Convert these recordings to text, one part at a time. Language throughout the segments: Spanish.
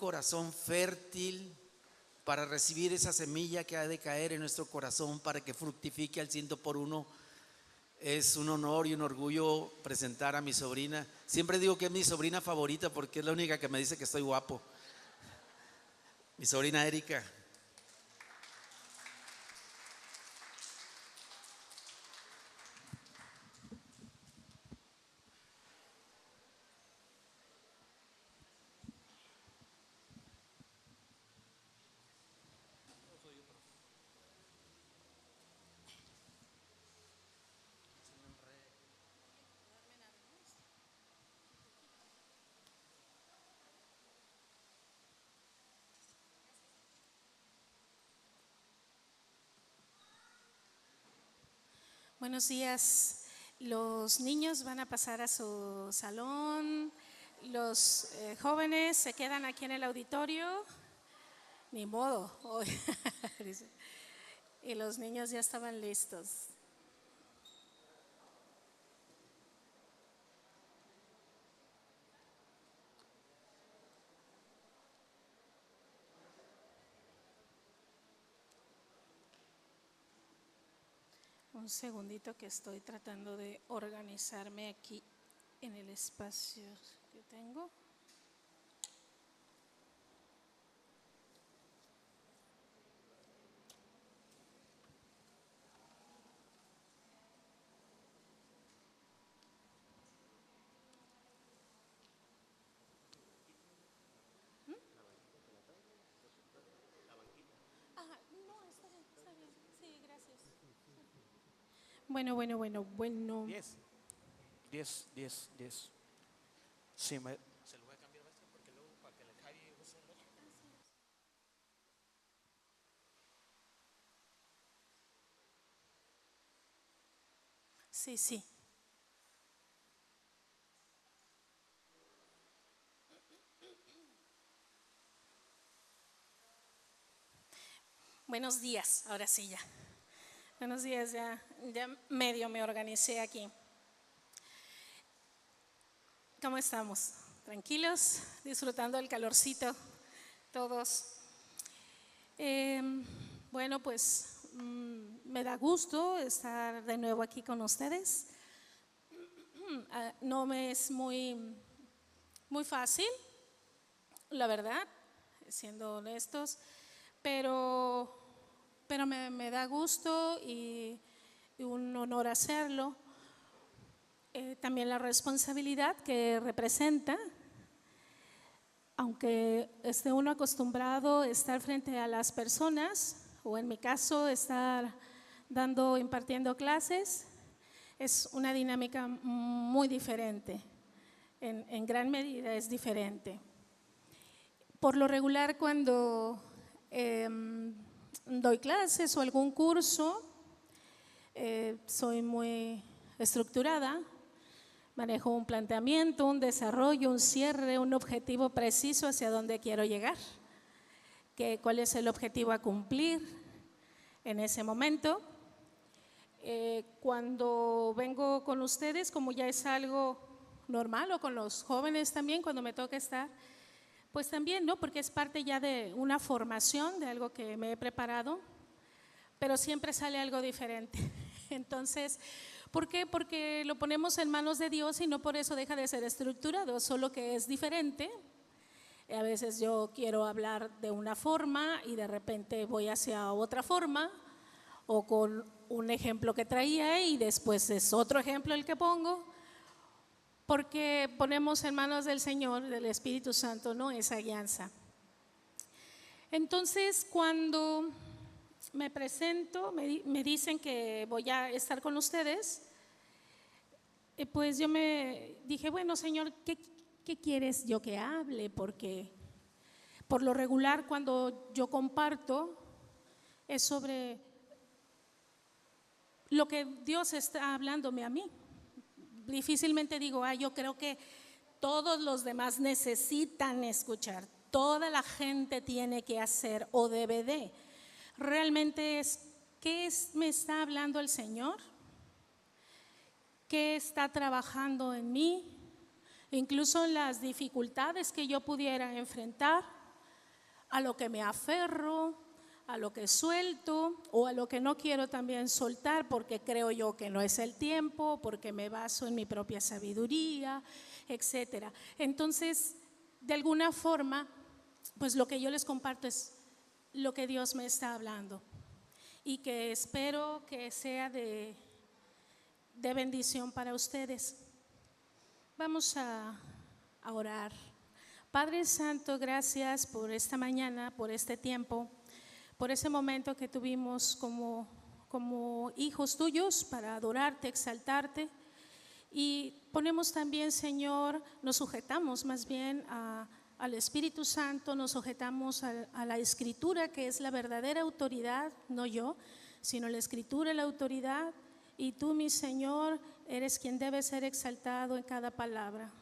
corazón fértil para recibir esa semilla que ha de caer en nuestro corazón para que fructifique al 100%. Es un honor y un orgullo presentar a mi sobrina. Siempre digo que es mi sobrina favorita porque es la única que me dice que estoy guapo. Mi sobrina Erika. Buenos días. Los niños van a pasar a su salón. Los jóvenes se quedan aquí en el auditorio. Ni modo. Y los niños ya estaban listos. Un segundito que estoy tratando de organizarme aquí en el espacio que tengo. Bueno. 10. Sí, se lo voy a cambiar porque luego para que le Javi use el otro. Sí. Buenos días, ahora sí ya. Buenos días, ya medio me organicé aquí. ¿Cómo estamos? ¿Tranquilos? ¿Disfrutando el calorcito? Todos. Bueno, pues me da gusto estar de nuevo aquí con ustedes. No me es muy fácil, la verdad, siendo honestos, pero me da gusto y un honor hacerlo. También la responsabilidad que representa, aunque esté uno acostumbrado a estar frente a las personas, o en mi caso estar impartiendo clases, es una dinámica muy diferente, en gran medida es diferente. Por lo regular, cuando doy clases o algún curso, soy muy estructurada, manejo un planteamiento, un desarrollo, un cierre, un objetivo preciso hacia dónde quiero llegar, cuál es el objetivo a cumplir en ese momento. Cuando vengo con ustedes, como ya es algo normal, o con los jóvenes también, cuando me toca estar, pues también, ¿no? Porque es parte ya de una formación, de algo que me he preparado, pero siempre sale algo diferente. Entonces, ¿por qué? Porque lo ponemos en manos de Dios y no por eso deja de ser estructurado, solo que es diferente. A veces yo quiero hablar de una forma y de repente voy hacia otra forma, o con un ejemplo que traía y después es otro ejemplo el que pongo, porque ponemos en manos del Señor, del Espíritu Santo, ¿no?, esa guianza. Entonces, cuando me presento, me dicen que voy a estar con ustedes, pues yo me dije, bueno, Señor, ¿qué quieres yo que hable? Porque por lo regular cuando yo comparto es sobre lo que Dios está hablándome a mí. Difícilmente digo, yo creo que todos los demás necesitan escuchar, toda la gente tiene que hacer o debe de. Realmente es, ¿qué me está hablando el Señor? ¿Qué está trabajando en mí? Incluso en las dificultades que yo pudiera enfrentar, a lo que me aferro, a lo que suelto o a lo que no quiero también soltar porque creo yo que no es el tiempo, porque me baso en mi propia sabiduría, etcétera. Entonces, de alguna forma, pues lo que yo les comparto es lo que Dios me está hablando y que espero que sea de bendición para ustedes. Vamos a orar. Padre Santo, gracias por esta mañana, por este tiempo, por ese momento que tuvimos como hijos tuyos para adorarte, exaltarte. Y ponemos también, Señor, nos sujetamos más bien al Espíritu Santo, nos sujetamos a la Escritura, que es la verdadera autoridad, no yo, sino la Escritura, la autoridad. Y tú, mi Señor, eres quien debe ser exaltado en cada palabra.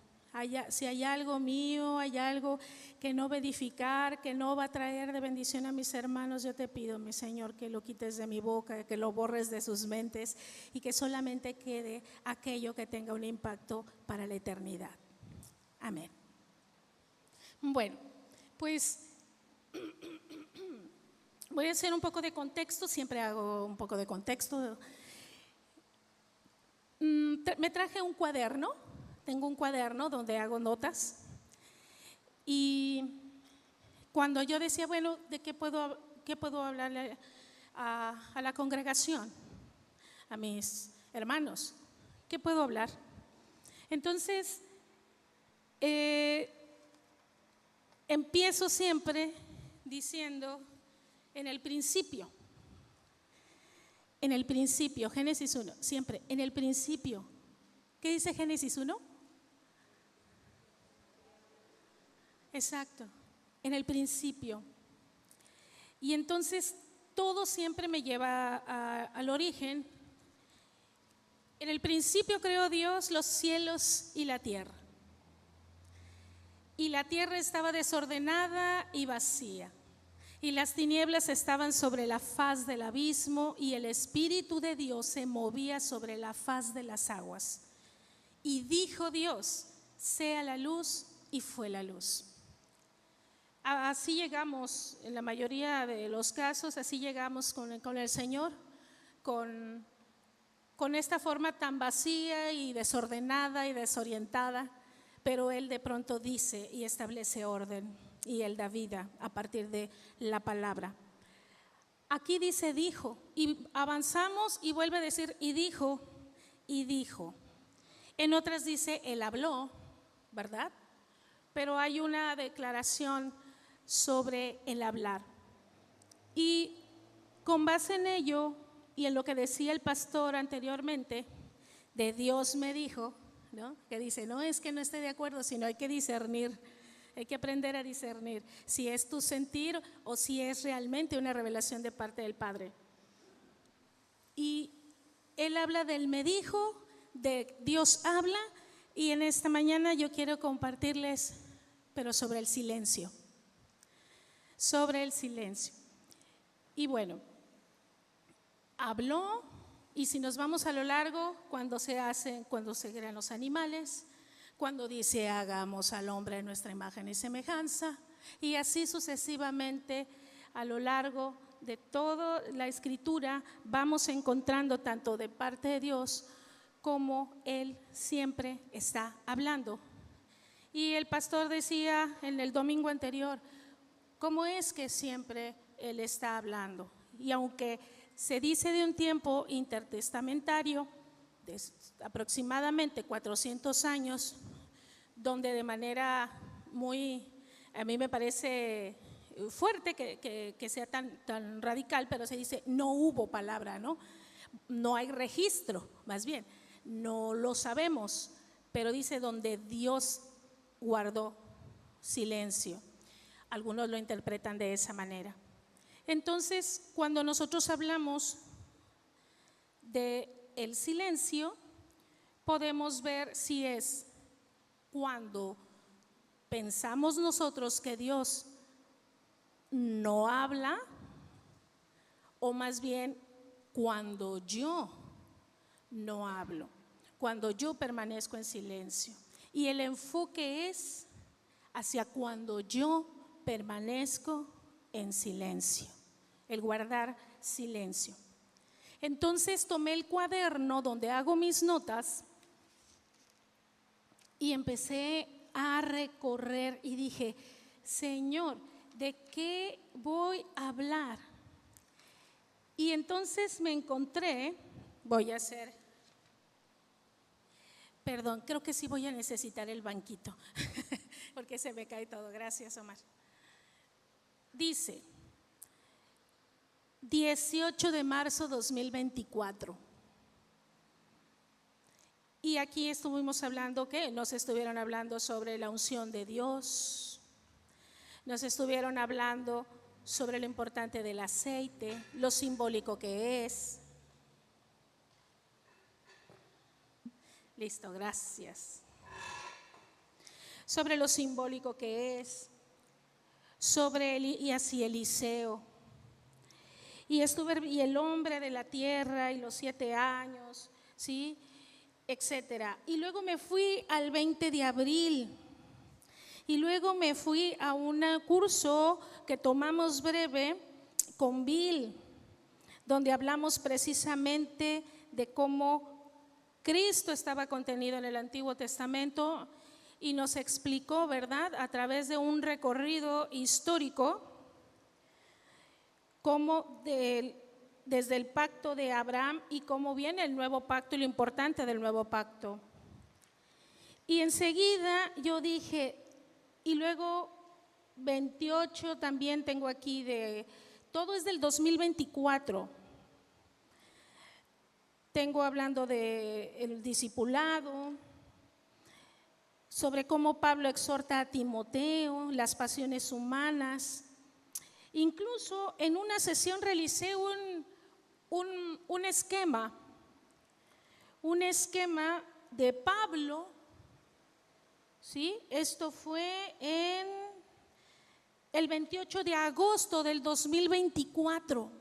Si hay algo mío, hay algo que no va a edificar, que no va a traer de bendición a mis hermanos, yo te pido, mi Señor, que lo quites de mi boca, que lo borres de sus mentes y que solamente quede aquello que tenga un impacto para la eternidad. Amén. Bueno, pues voy a hacer un poco de contexto, siempre hago un poco de contexto. Me traje un cuaderno. Tengo un cuaderno donde hago notas y cuando yo decía, bueno, ¿de qué puedo hablarle a la congregación, a mis hermanos? ¿Qué puedo hablar? Entonces, empiezo siempre diciendo en el principio, Génesis 1, siempre, en el principio. ¿Qué dice Génesis 1? Exacto, en el principio. Y entonces todo siempre me lleva al origen. En el principio creó Dios los cielos y la tierra. Y la tierra estaba desordenada y vacía. Y las tinieblas estaban sobre la faz del abismo y el Espíritu de Dios se movía sobre la faz de las aguas. Y dijo Dios, sea la luz, y fue la luz. Así llegamos, en la mayoría de los casos, así llegamos con el Señor, con esta forma tan vacía y desordenada y desorientada, pero Él de pronto dice y establece orden y Él da vida a partir de la palabra. Aquí dice dijo y avanzamos y vuelve a decir y dijo y dijo. En otras dice Él habló, ¿verdad? Pero hay una declaración sobre el hablar. Y con base en ello y en lo que decía el pastor anteriormente, de Dios me dijo, ¿no? Que dice, no es que no esté de acuerdo, sino hay que discernir, hay que aprender a discernir si es tu sentir o si es realmente una revelación de parte del Padre. Y Él habla del me dijo, de Dios habla, y en esta mañana yo quiero compartirles, pero sobre el silencio. Sobre el silencio. Y bueno, habló, y si nos vamos a lo largo, cuando se crean los animales, cuando dice hagamos al hombre a nuestra imagen y semejanza, y así sucesivamente a lo largo de toda la escritura vamos encontrando tanto de parte de Dios como Él siempre está hablando. Y el pastor decía en el domingo anterior, ¿cómo es que siempre Él está hablando? Y aunque se dice de un tiempo intertestamentario, de aproximadamente 400 años, donde de manera muy, a mí me parece fuerte que sea tan radical, pero se dice no hubo palabra, ¿no? No hay registro, más bien, no lo sabemos, pero dice donde Dios guardó silencio. Algunos lo interpretan de esa manera. Entonces, cuando nosotros hablamos de el silencio, podemos ver si es cuando pensamos nosotros que Dios no habla, o más bien cuando yo no hablo, cuando yo permanezco en silencio. Y el enfoque es hacia cuando yo permanezco en silencio, el guardar silencio. Entonces tomé el cuaderno donde hago mis notas y empecé a recorrer y dije, Señor, ¿de qué voy a hablar? Y entonces me encontré, perdón, creo que sí voy a necesitar el banquito, porque se me cae todo. Gracias, Omar. Dice, 18 de marzo 2024. Y aquí estuvimos hablando, ¿qué? Nos estuvieron hablando sobre la unción de Dios, nos estuvieron hablando sobre lo importante del aceite, lo simbólico que es. Listo, gracias. Sobre lo simbólico que es, sobre y así Eliseo. Y el hombre de la tierra y los 7 años, ¿sí? Etcétera. Y luego me fui al 20 de abril. Y luego me fui a un curso que tomamos breve con Bill, donde hablamos precisamente de cómo Cristo estaba contenido en el Antiguo Testamento y nos explicó, ¿verdad?, a través de un recorrido histórico, cómo desde el pacto de Abraham y cómo viene el nuevo pacto y lo importante del nuevo pacto. Y enseguida yo dije, y luego 28 también tengo aquí, todo es del 2024. Tengo hablando del discipulado, sobre cómo Pablo exhorta a Timoteo, las pasiones humanas. Incluso en una sesión realicé un esquema de Pablo, ¿sí? Esto fue en el 28 de agosto del 2024.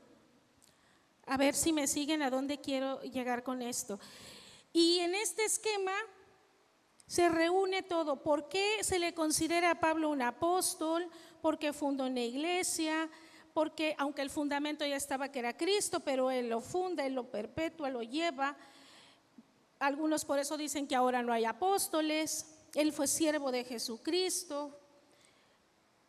A ver si me siguen a dónde quiero llegar con esto. Y en este esquema se reúne todo. ¿Por qué se le considera a Pablo un apóstol? Porque fundó una iglesia, porque aunque el fundamento ya estaba que era Cristo, pero él lo funda, él lo perpetúa, lo lleva. Algunos por eso dicen que ahora no hay apóstoles. Él fue siervo de Jesucristo.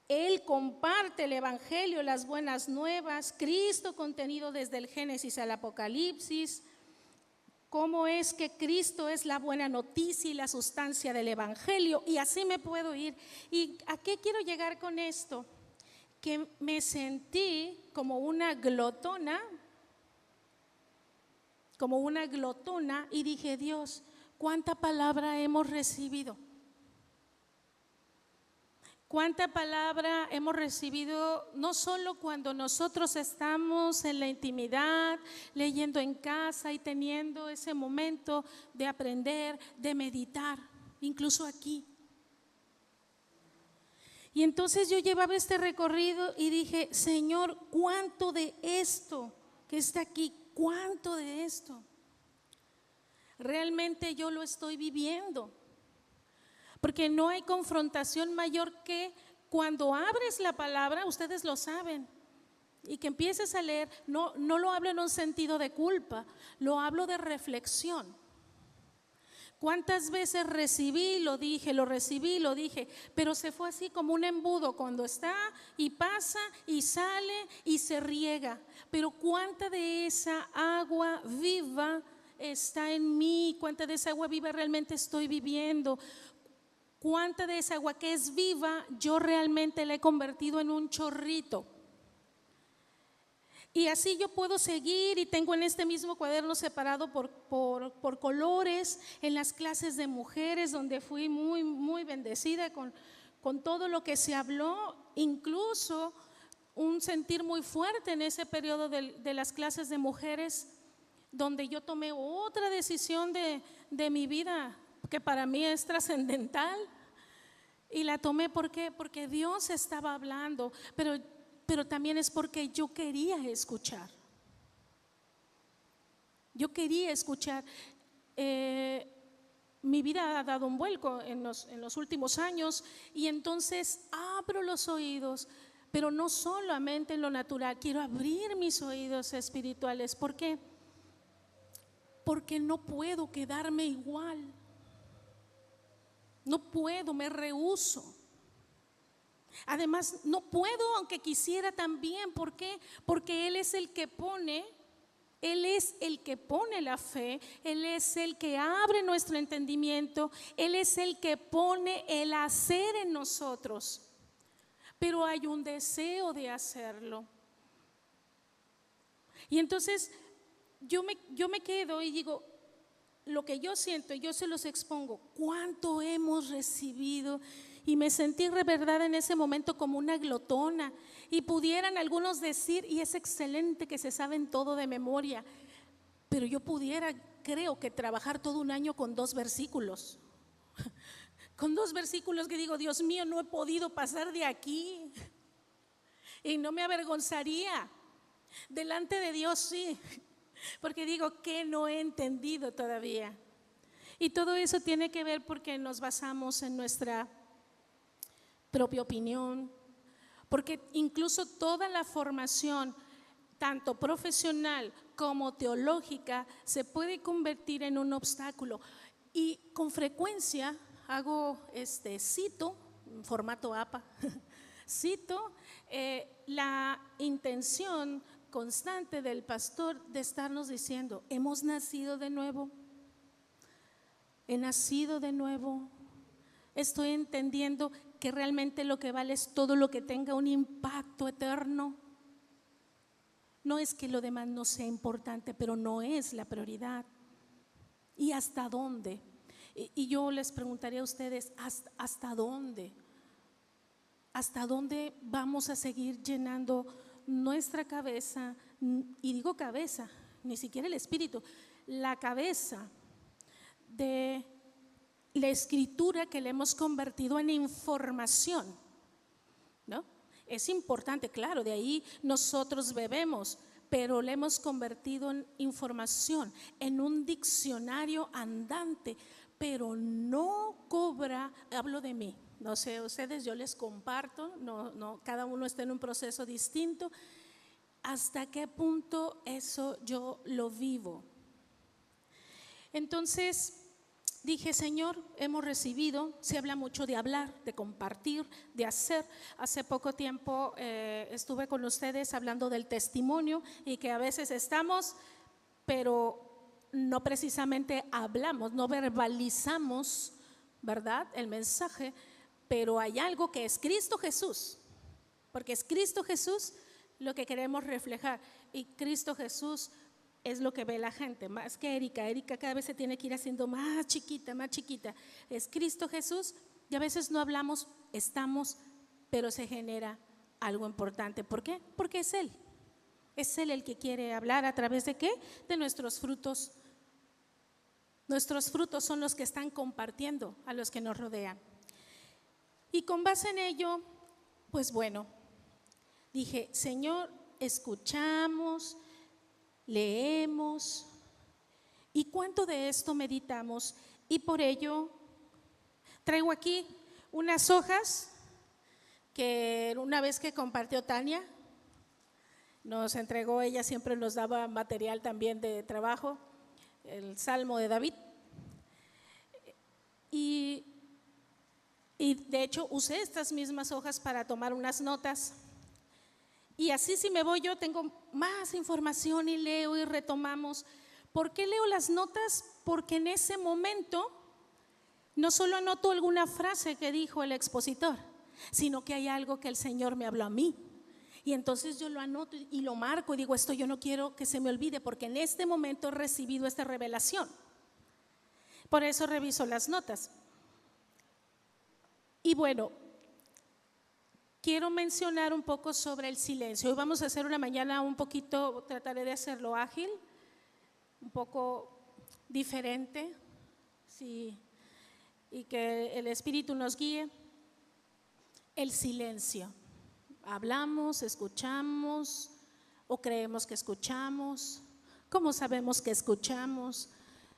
Él comparte el evangelio, las buenas nuevas, Cristo contenido desde el Génesis al Apocalipsis. Cómo es que Cristo es la buena noticia y la sustancia del evangelio, y así me puedo ir. ¿Y a qué quiero llegar con esto? Que me sentí como una glotona y dije, Dios, ¿cuánta palabra hemos recibido? ¿Cuánta palabra hemos recibido no solo cuando nosotros estamos en la intimidad, leyendo en casa y teniendo ese momento de aprender, de meditar, incluso aquí? Y entonces yo llevaba este recorrido y dije, Señor, ¿cuánto de esto que está aquí, cuánto de esto realmente yo lo estoy viviendo? Porque no hay confrontación mayor que cuando abres la palabra, ustedes lo saben, y que empieces a leer, no lo hablo en un sentido de culpa, lo hablo de reflexión. ¿Cuántas veces recibí, lo dije, pero se fue así como un embudo cuando está y pasa y sale y se riega? Pero ¿cuánta de esa agua viva está en mí? ¿Cuánta de esa agua viva realmente estoy viviendo? ¿Cuánta de esa agua que es viva yo realmente la he convertido en un chorrito? Y así yo puedo seguir, y tengo en este mismo cuaderno separado por colores en las clases de mujeres, donde fui muy, muy bendecida con todo lo que se habló, incluso un sentir muy fuerte en ese periodo de las clases de mujeres, donde yo tomé otra decisión de mi vida, que para mí es trascendental, y la tomé porque Dios estaba hablando, pero también es porque yo quería escuchar. Mi vida ha dado un vuelco en los últimos años, y entonces abro los oídos Pero no solamente en lo natural, quiero abrir mis oídos espirituales. ¿Por qué? Porque no puedo quedarme igual. No puedo, me rehúso. Además, no puedo aunque quisiera también. ¿Por qué? Porque Él es el que pone, Él es el que pone la fe, Él es el que abre nuestro entendimiento, Él es el que pone el hacer en nosotros. Pero hay un deseo de hacerlo. Y entonces yo me quedo y digo, lo que yo siento, yo se los expongo, cuánto hemos recibido. Y me sentí de verdad en ese momento como una glotona. Y pudieran algunos decir, y es excelente que se saben todo de memoria, pero yo pudiera, creo que trabajar todo un año con 2 versículos. Con 2 versículos que digo, Dios mío, no he podido pasar de aquí. Y no me avergonzaría. Delante de Dios sí, porque digo que no he entendido todavía. Y todo eso tiene que ver porque nos basamos en nuestra propia opinión, porque incluso toda la formación, tanto profesional como teológica, se puede convertir en un obstáculo. Y con frecuencia hago cito, en formato APA, cito la intención constante del pastor de estarnos diciendo, hemos nacido de nuevo, he nacido de nuevo, estoy entendiendo que realmente lo que vale es todo lo que tenga un impacto eterno. No es que lo demás no sea importante, pero no es la prioridad. ¿Y hasta dónde? Y yo les preguntaría a ustedes, ¿hasta dónde? ¿Hasta dónde vamos a seguir llenando nuestra cabeza? Y digo cabeza, ni siquiera el espíritu, la cabeza de la escritura que le hemos convertido en información, ¿no? Es importante, claro, de ahí nosotros bebemos, pero le hemos convertido en información, en un diccionario andante, pero no cobra, hablo de mí, no sé, ustedes yo les comparto, no, cada uno está en un proceso distinto, hasta qué punto eso yo lo vivo. Entonces dije, Señor, hemos recibido, se habla mucho de hablar, de compartir, de hacer. Hace poco tiempo estuve con ustedes hablando del testimonio y que a veces estamos, pero no precisamente hablamos, no verbalizamos, ¿verdad?, el mensaje, pero hay algo que es Cristo Jesús, porque es Cristo Jesús lo que queremos reflejar y Cristo Jesús es lo que ve la gente, más que Erika. Erika cada vez se tiene que ir haciendo más chiquita, es Cristo Jesús y a veces no hablamos, estamos, pero se genera algo importante. ¿Por qué? Porque es Él el que quiere hablar. ¿A través de qué? De nuestros frutos. Nuestros frutos son los que están compartiendo a los que nos rodean. Y con base en ello, pues bueno, dije, Señor, escuchamos, leemos, ¿y cuánto de esto meditamos? Y por ello traigo aquí unas hojas que una vez que compartió Tania, nos entregó, ella siempre nos daba material también de trabajo, el Salmo de David. Y de hecho usé estas mismas hojas para tomar unas notas. Y así si me voy yo tengo más información y leo y retomamos. ¿Por qué leo las notas? Porque en ese momento no solo anoto alguna frase que dijo el expositor, sino que hay algo que el Señor me habló a mí. Y entonces yo lo anoto y lo marco y digo, esto yo no quiero que se me olvide porque en este momento he recibido esta revelación. Por eso reviso las notas. Y bueno, quiero mencionar un poco sobre el silencio. Hoy vamos a hacer una mañana un poquito, trataré de hacerlo ágil, un poco diferente, sí, y que el Espíritu nos guíe. El silencio. Hablamos, escuchamos o creemos que escuchamos. ¿Cómo sabemos que escuchamos?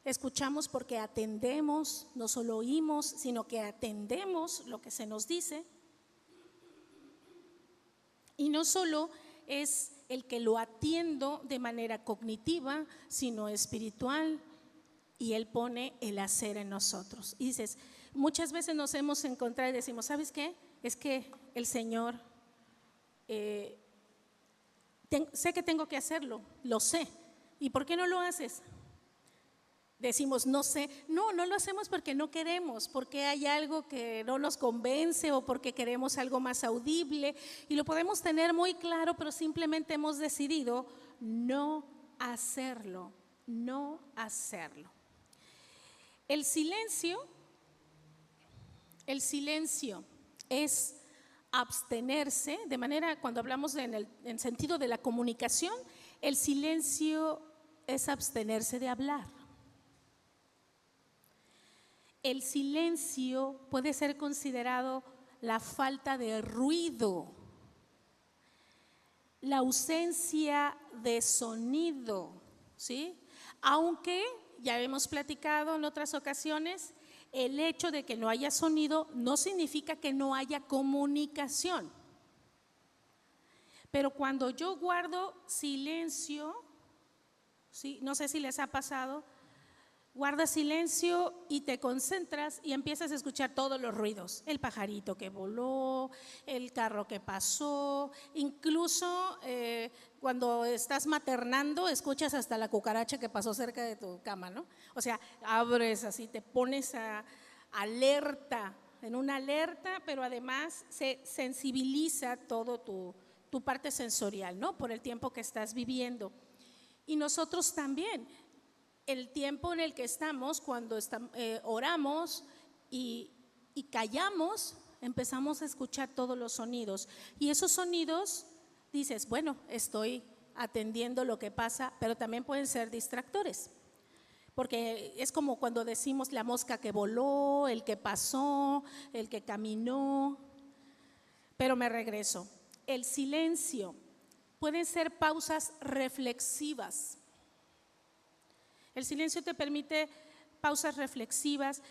Escuchamos porque atendemos, no solo oímos, sino que atendemos lo que se nos dice. Y no solo es el que lo atiendo de manera cognitiva, sino espiritual, y Él pone el hacer en nosotros. Y dices, muchas veces nos hemos encontrado y decimos, ¿sabes qué? Es que el Señor, sé que tengo que hacerlo, lo sé. ¿Y por qué no lo haces? Decimos, no sé. No lo hacemos porque no queremos, porque hay algo que no nos convence o porque queremos algo más audible. Y lo podemos tener muy claro, pero simplemente hemos decidido no hacerlo, no hacerlo. El silencio es abstenerse, de manera, cuando hablamos en sentido de la comunicación, el silencio es abstenerse de hablar. El silencio puede ser considerado la falta de ruido, la ausencia de sonido, ¿sí? Aunque ya hemos platicado en otras ocasiones, el hecho de que no haya sonido no significa que no haya comunicación. Pero cuando yo guardo silencio, ¿sí? No sé si les ha pasado, guardas silencio y te concentras y empiezas a escuchar todos los ruidos, el pajarito que voló, el carro que pasó, incluso cuando estás maternando escuchas hasta la cucaracha que pasó cerca de tu cama, ¿no? O sea, abres así, te pones alerta, en una alerta, pero además se sensibiliza todo tu parte sensorial, ¿no? Por el tiempo que estás viviendo. Y nosotros también. El tiempo en el que estamos, cuando oramos y callamos, empezamos a escuchar todos los sonidos. Y esos sonidos, dices, bueno, estoy atendiendo lo que pasa, pero también pueden ser distractores. Porque es como cuando decimos la mosca que voló, el que pasó, el que caminó. Pero me regreso. El silencio pueden ser pausas reflexivas. El silencio te permite pausas reflexivas,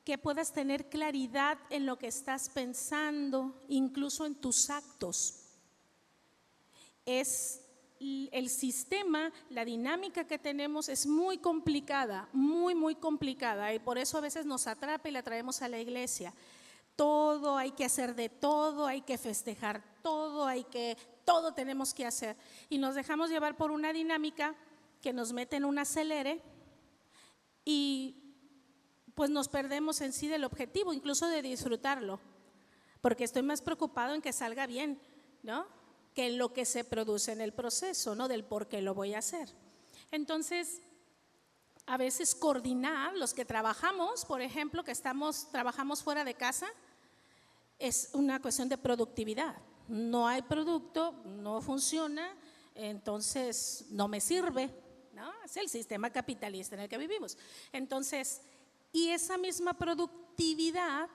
que puedas tener claridad en lo que estás pensando, incluso en tus actos. El sistema, la dinámica que tenemos es muy complicada, muy complicada, y por eso a veces nos atrapa y la traemos a la iglesia. Todo hay que hacer, de todo hay que festejar, todo tenemos que hacer, y nos dejamos llevar por una dinámica que nos mete en un acelere y pues nos perdemos en sí del objetivo, incluso de disfrutarlo, porque estoy más preocupado en que salga bien, ¿no? Que en lo que se produce en el proceso, ¿no? Del por qué lo voy a hacer. Entonces, a veces coordinar, los que trabajamos, por ejemplo, trabajamos fuera de casa, es una cuestión de productividad. No hay producto, no funciona, entonces no me sirve, ¿no? Es el sistema capitalista en el que vivimos. Entonces, y esa misma productividad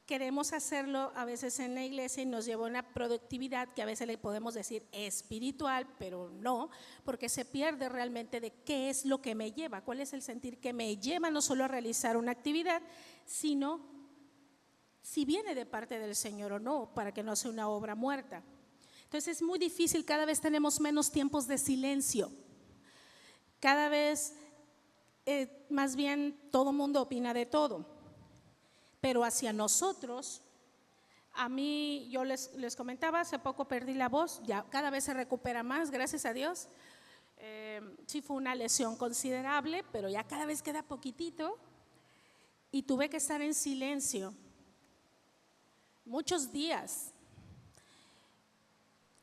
queremos hacerlo a veces en la iglesia y nos lleva a una productividad que a veces le podemos decir espiritual, pero no, porque se pierde realmente de qué es lo que me lleva, cuál es el sentir que me lleva no solo a realizar una actividad, sino si viene de parte del Señor o no, para que no sea una obra muerta. Entonces es muy difícil, cada vez tenemos menos tiempos de silencio, cada vez más bien todo mundo opina de todo, pero hacia nosotros, a mí, yo les comentaba, hace poco perdí la voz, ya cada vez se recupera más, gracias a Dios. Sí fue una lesión considerable, pero ya cada vez queda poquitito y tuve que estar en silencio muchos días.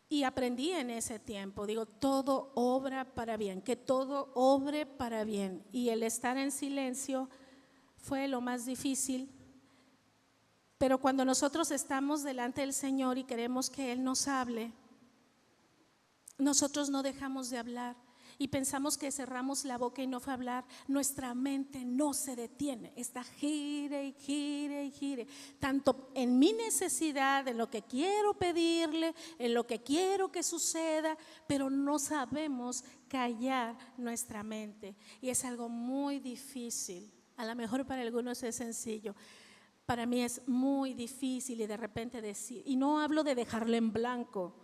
Y aprendí en ese tiempo, digo, todo obra para bien, que todo obre para bien. Y el estar en silencio fue lo más difícil. Pero cuando nosotros estamos delante del Señor y queremos que Él nos hable, nosotros no dejamos de hablar y pensamos que cerramos la boca y no fue a hablar. Nuestra mente no se detiene, está gire y gire y gire, tanto en mi necesidad, en lo que quiero pedirle, en lo que quiero que suceda, pero no sabemos callar nuestra mente y es algo muy difícil. A lo mejor para algunos es sencillo, Para mí es muy difícil y de repente decir, y no hablo de dejarlo en blanco,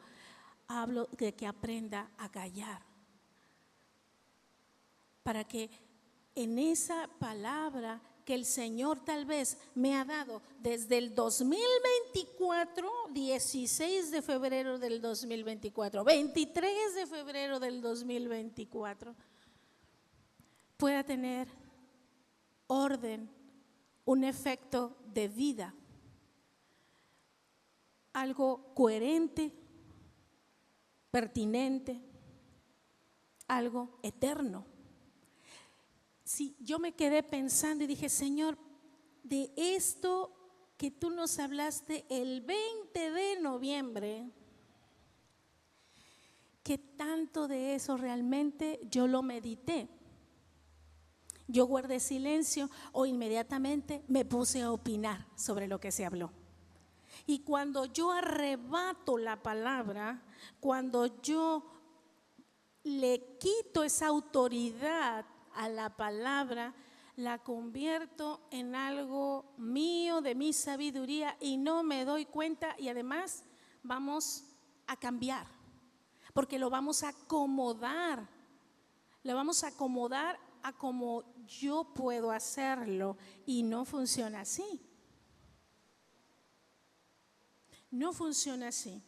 hablo de que aprenda a callar. Para que en esa palabra que el Señor tal vez me ha dado desde el 2024, 16 de febrero del 2024, 23 de febrero del 2024, pueda tener orden, un efecto de vida, algo coherente, pertinente, algo eterno. Sí, yo me quedé pensando y dije, Señor, de esto que tú nos hablaste el 20 de noviembre, ¿qué tanto de eso realmente yo lo medité? Yo guardé silencio o inmediatamente me puse a opinar sobre lo que se habló. Y cuando yo arrebato la palabra, cuando yo le quito esa autoridad a la palabra, la convierto en algo mío, de mi sabiduría, y no me doy cuenta, y además vamos a cambiar, porque lo vamos a acomodar a como yo puedo hacerlo, y no funciona así. No funciona así.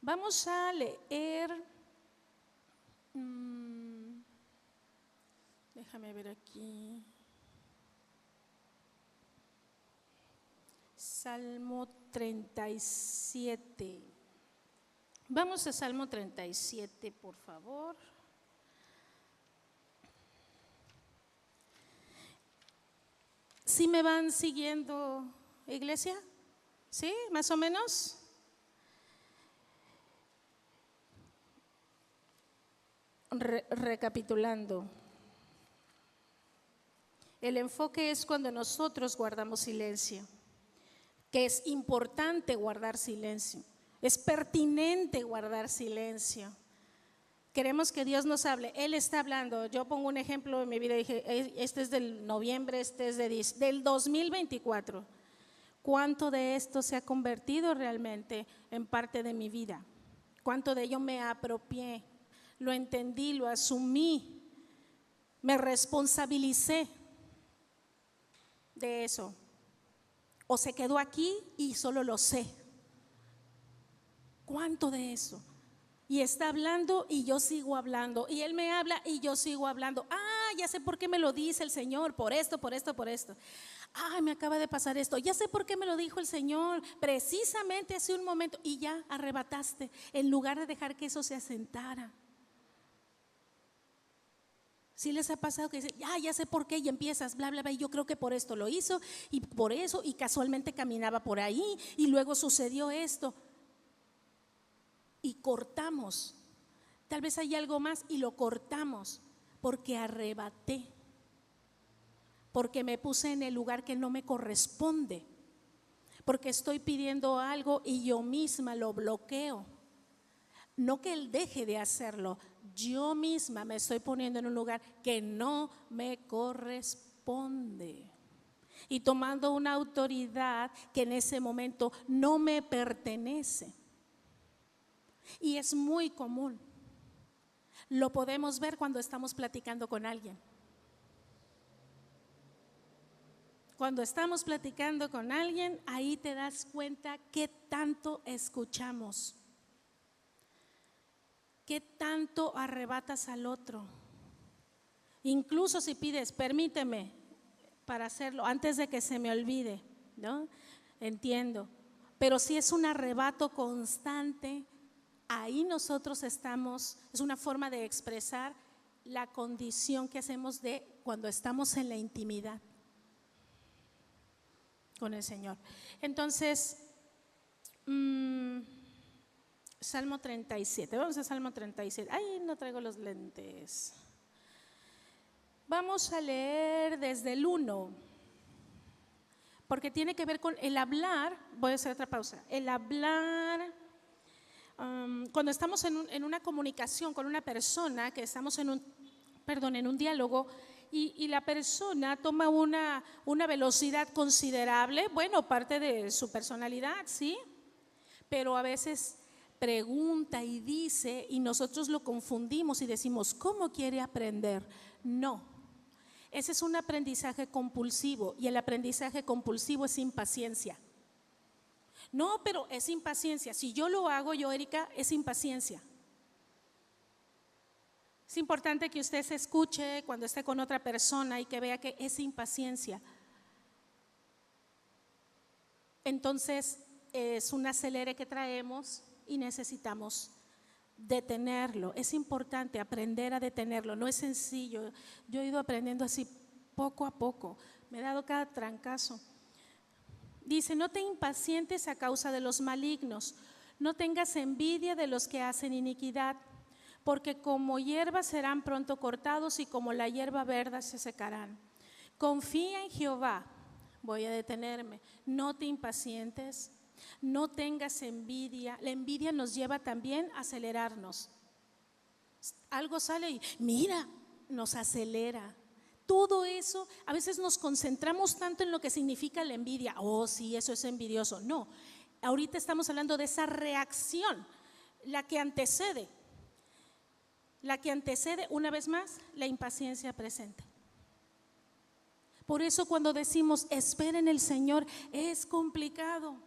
Vamos a leer, déjame ver aquí, Salmo 37. Vamos a Salmo 37, por favor. ¿Sí me van siguiendo, iglesia? ¿Sí? ¿Más o menos? Recapitulando. El enfoque es cuando nosotros guardamos silencio, que es importante guardar silencio, es pertinente guardar silencio. Queremos que Dios nos hable, Él está hablando. Yo pongo un ejemplo en mi vida, dije, este es del noviembre, este es del 2024. ¿Cuánto de esto se ha convertido realmente en parte de mi vida? ¿Cuánto de ello me apropié, lo entendí, lo asumí, me responsabilicé de eso? ¿O se quedó aquí y solo lo sé? ¿Cuánto de eso? Y está hablando y yo sigo hablando, y Él me habla y yo sigo hablando. Ya sé por qué me lo dice el Señor, por esto. Me acaba de pasar esto, ya sé por qué me lo dijo el Señor precisamente hace un momento, y ya arrebataste en lugar de dejar que eso se asentara. ¿Sí les ha pasado que dicen, ya sé por qué, y empiezas, bla, bla, bla, y yo creo que por esto lo hizo, y por eso, y casualmente caminaba por ahí, y luego sucedió esto, y cortamos? Tal vez hay algo más y lo cortamos porque arrebaté, porque me puse en el lugar que no me corresponde, porque estoy pidiendo algo y yo misma lo bloqueo. No que Él deje de hacerlo, yo misma me estoy poniendo en un lugar que no me corresponde y tomando una autoridad que en ese momento no me pertenece. Y es muy común. Lo podemos ver cuando estamos platicando con alguien. Cuando estamos platicando con alguien, ahí te das cuenta qué tanto escuchamos, qué tanto arrebatas al otro. Incluso si pides, permíteme para hacerlo antes de que se me olvide, ¿no? Entiendo. Pero si es un arrebato constante, ahí nosotros estamos, es una forma de expresar la condición que hacemos de cuando estamos en la intimidad con el Señor. Entonces, Salmo 37, vamos a Salmo 37. No traigo los lentes. Vamos a leer desde el 1, porque tiene que ver con el hablar. Voy a hacer otra pausa. El hablar, cuando estamos en una comunicación con una persona, que estamos en un diálogo, y la persona toma una velocidad considerable, bueno, parte de su personalidad, ¿sí? Pero a veces pregunta y dice y nosotros lo confundimos y decimos, ¿cómo quiere aprender? No, ese es un aprendizaje compulsivo y el aprendizaje compulsivo es impaciencia. No, pero es impaciencia. Si yo lo hago, Erika, es impaciencia. Es importante que usted se escuche cuando esté con otra persona y que vea que es impaciencia. Entonces, es un acelere que traemos y necesitamos detenerlo. Es importante aprender a detenerlo, no es sencillo. Yo he ido aprendiendo así poco a poco, me he dado cada trancazo. Dice, no te impacientes a causa de los malignos, no tengas envidia de los que hacen iniquidad, porque como hierba serán pronto cortados y como la hierba verde se secarán. Confía en Jehová, voy a detenerme, no te impacientes, no tengas envidia. La envidia nos lleva también a acelerarnos. Algo sale y mira, nos acelera. Todo eso, a veces nos concentramos tanto en lo que significa la envidia. Oh, sí, eso es envidioso. No, ahorita estamos hablando de esa reacción, la que antecede, una vez más, la impaciencia presente. Por eso cuando decimos, espera en el Señor, es complicado.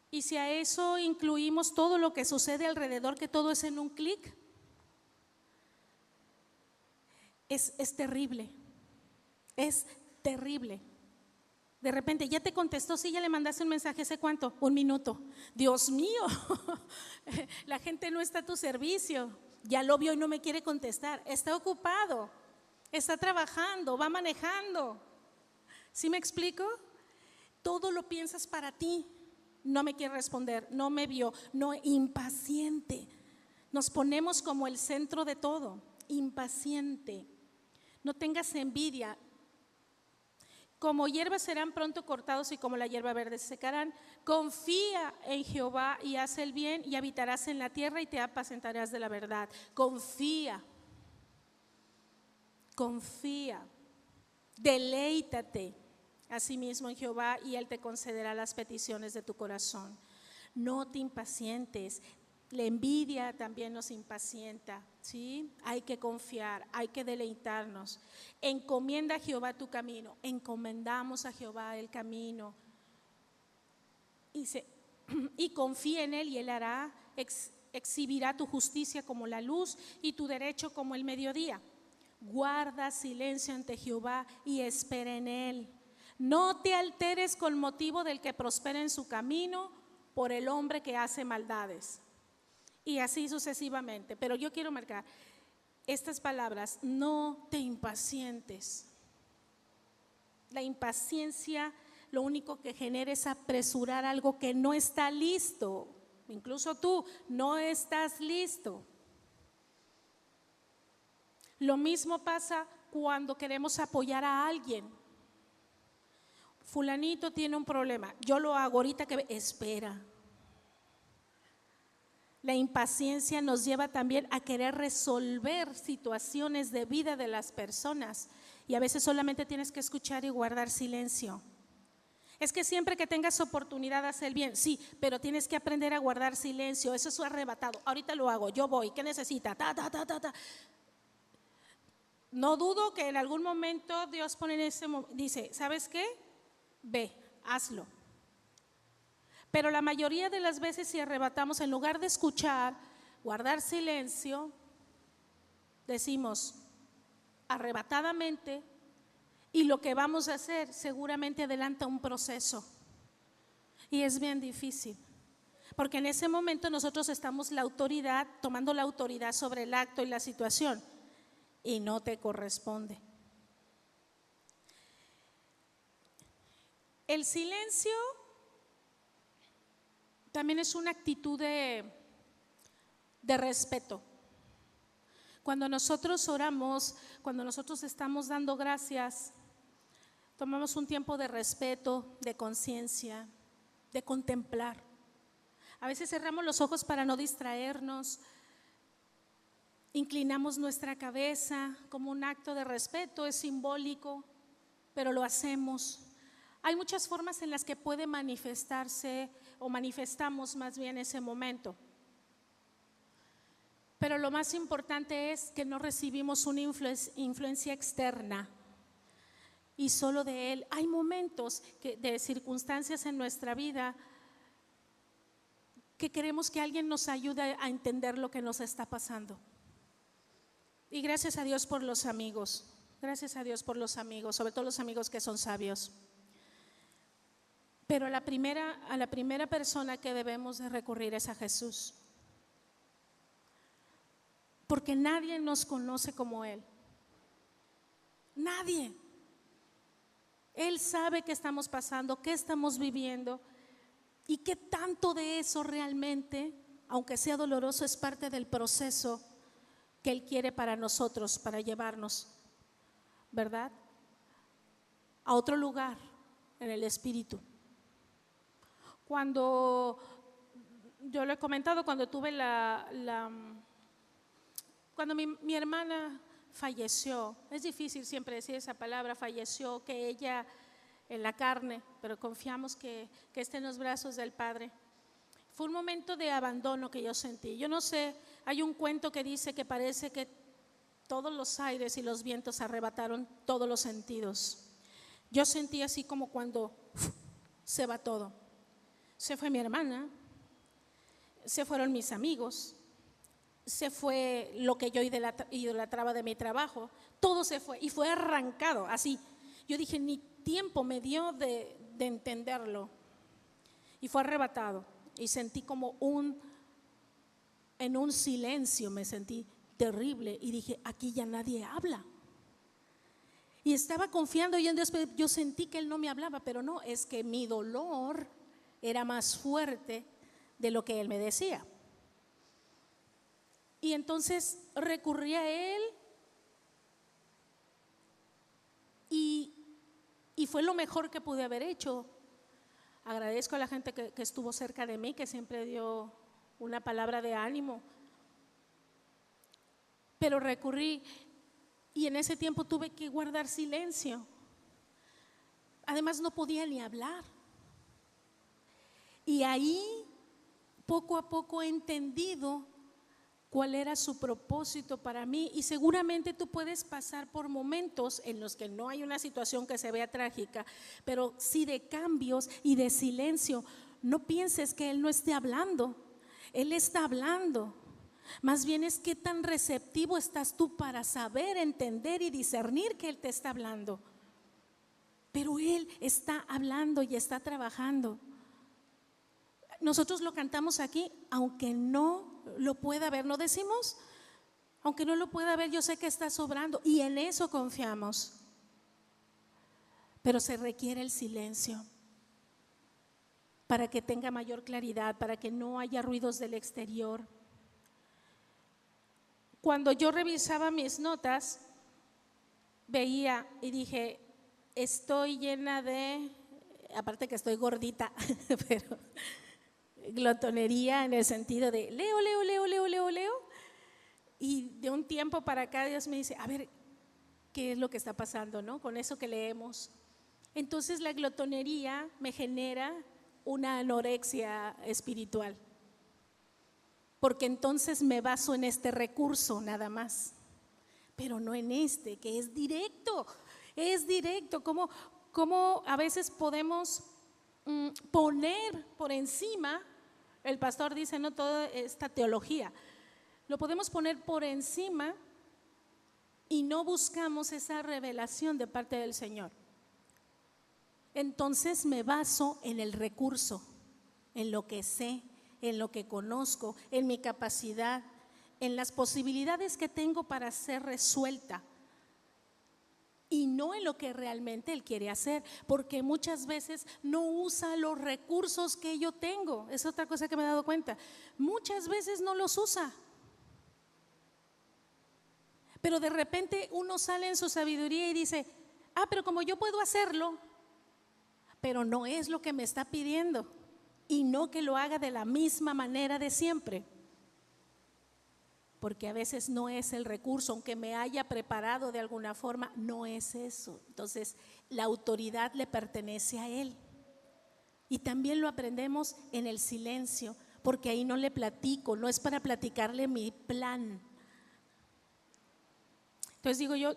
Y si a eso incluimos todo lo que sucede alrededor, que todo es en un clic, es terrible, es terrible. De repente, ya te contestó, sí, ya le mandaste un mensaje, ¿hace cuánto? 1 minuto. Dios mío, la gente no está a tu servicio, ya lo vio y no me quiere contestar, está ocupado, está trabajando, va manejando. ¿Sí me explico? Todo lo piensas para ti, no me quiere responder, no me vio, no, impaciente. Nos ponemos como el centro de todo, impaciente. No tengas envidia. Como hierbas serán pronto cortados y como la hierba verde se secarán. Confía en Jehová y haz el bien y habitarás en la tierra y te apacentarás de la verdad. Confía, deleítate asimismo en Jehová y Él te concederá las peticiones de tu corazón. No te impacientes. La envidia también nos impacienta, ¿sí? Hay que confiar, hay que deleitarnos. Encomienda a Jehová tu camino, encomendamos a Jehová el camino. Y confía en Él y Él hará, exhibirá tu justicia como la luz y tu derecho como el mediodía. Guarda silencio ante Jehová y espera en Él. No te alteres con motivo del que prospera en su camino por el hombre que hace maldades. Y así sucesivamente. Pero yo quiero marcar estas palabras, no te impacientes. La impaciencia lo único que genera es apresurar algo que no está listo. Incluso tú no estás listo. Lo mismo pasa cuando queremos apoyar a alguien. Fulanito tiene un problema, yo lo hago ahorita que espera. La impaciencia nos lleva también a querer resolver situaciones de vida de las personas y a veces solamente tienes que escuchar y guardar silencio. Es que siempre que tengas oportunidad haz el bien, sí, pero tienes que aprender a guardar silencio, eso es arrebatado. Ahorita lo hago, yo voy, ¿qué necesita? No dudo que en algún momento Dios pone en ese momento, dice, ¿sabes qué? Ve, hazlo. Pero la mayoría de las veces si arrebatamos, en lugar de escuchar, guardar silencio, decimos arrebatadamente y lo que vamos a hacer seguramente adelanta un proceso y es bien difícil. Porque en ese momento nosotros estamos tomando la autoridad sobre el acto y la situación y no te corresponde. El silencio también es una actitud de respeto. Cuando nosotros oramos, cuando nosotros estamos dando gracias, tomamos un tiempo de respeto, de conciencia, de contemplar. A veces cerramos los ojos para no distraernos inclinamos nuestra cabeza como un acto de respeto, es simbólico, pero lo hacemos. Hay muchas formas en las que puede manifestarse o manifestamos más bien ese momento. Pero lo más importante es que no recibimos una influencia externa y solo de Él. Hay momentos de circunstancias en nuestra vida que queremos que alguien nos ayude a entender lo que nos está pasando. Y gracias a Dios por los amigos, gracias a Dios por los amigos, sobre todo los amigos que son sabios. Pero a la primera persona que debemos de recurrir es a Jesús. Porque nadie nos conoce como Él. Nadie. Él sabe qué estamos pasando, qué estamos viviendo y qué tanto de eso realmente, aunque sea doloroso, es parte del proceso que Él quiere para nosotros, para llevarnos, ¿verdad?, a otro lugar en el espíritu. Cuando, yo lo he comentado, cuando tuve cuando mi hermana falleció, es difícil siempre decir esa palabra, falleció, que ella en la carne, pero confiamos que esté en los brazos del Padre. Fue un momento de abandono que yo sentí. Yo no sé, hay un cuento que dice que parece que todos los aires y los vientos arrebataron todos los sentidos. Yo sentí así como cuando se va todo. Se fue mi hermana, se fueron mis amigos, se fue lo que yo idolatraba de mi trabajo, todo se fue y fue arrancado así. Yo dije, ni tiempo me dio de entenderlo y fue arrebatado y sentí como en un silencio, me sentí terrible y dije, aquí ya nadie habla. Y estaba confiando y en Dios, yo sentí que Él no me hablaba, pero no, es que mi dolor era más fuerte de lo que Él me decía. Y entonces recurrí a Él y fue lo mejor que pude haber hecho. Agradezco a la gente que estuvo cerca de mí, que siempre dio una palabra de ánimo. Pero recurrí y en ese tiempo tuve que guardar silencio. Además no podía ni hablar. Y ahí poco a poco he entendido cuál era su propósito para mí, y seguramente tú puedes pasar por momentos en los que no hay una situación que se vea trágica, pero sí de cambios y de silencio. No pienses que Él no esté hablando, Él está hablando. Más bien es qué tan receptivo estás tú para saber, entender y discernir que Él te está hablando. Pero Él está hablando y está trabajando. Nosotros lo cantamos aquí, aunque no lo pueda ver, ¿no decimos? Aunque no lo pueda ver, yo sé que está sobrando y en eso confiamos. Pero se requiere el silencio para que tenga mayor claridad, para que no haya ruidos del exterior. Cuando yo revisaba mis notas, veía y dije, estoy llena de, aparte que estoy gordita, pero glotonería en el sentido de leo, y de un tiempo para acá Dios me dice, a ver, ¿qué es lo que está pasando, no? Con eso que leemos. Entonces la glotonería me genera una anorexia espiritual, porque entonces me baso en este recurso nada más, pero no en este, que es directo, como a veces podemos poner por encima. El pastor dice, no toda esta teología, lo podemos poner por encima y no buscamos esa revelación de parte del Señor. Entonces me baso en el recurso, en lo que sé, en lo que conozco, en mi capacidad, en las posibilidades que tengo para ser resuelta. Y no en lo que realmente Él quiere hacer, porque muchas veces no usa los recursos que yo tengo. Es otra cosa que me he dado cuenta. Muchas veces no los usa. Pero de repente uno sale en su sabiduría y dice, pero como yo puedo hacerlo, pero no es lo que me está pidiendo, y no que lo haga de la misma manera de siempre. porque a veces no es el recurso, aunque me haya preparado de alguna forma, no es eso. Entonces, la autoridad le pertenece a Él. Y también lo aprendemos en el silencio, porque ahí no le platico, no es para platicarle mi plan. Entonces digo yo,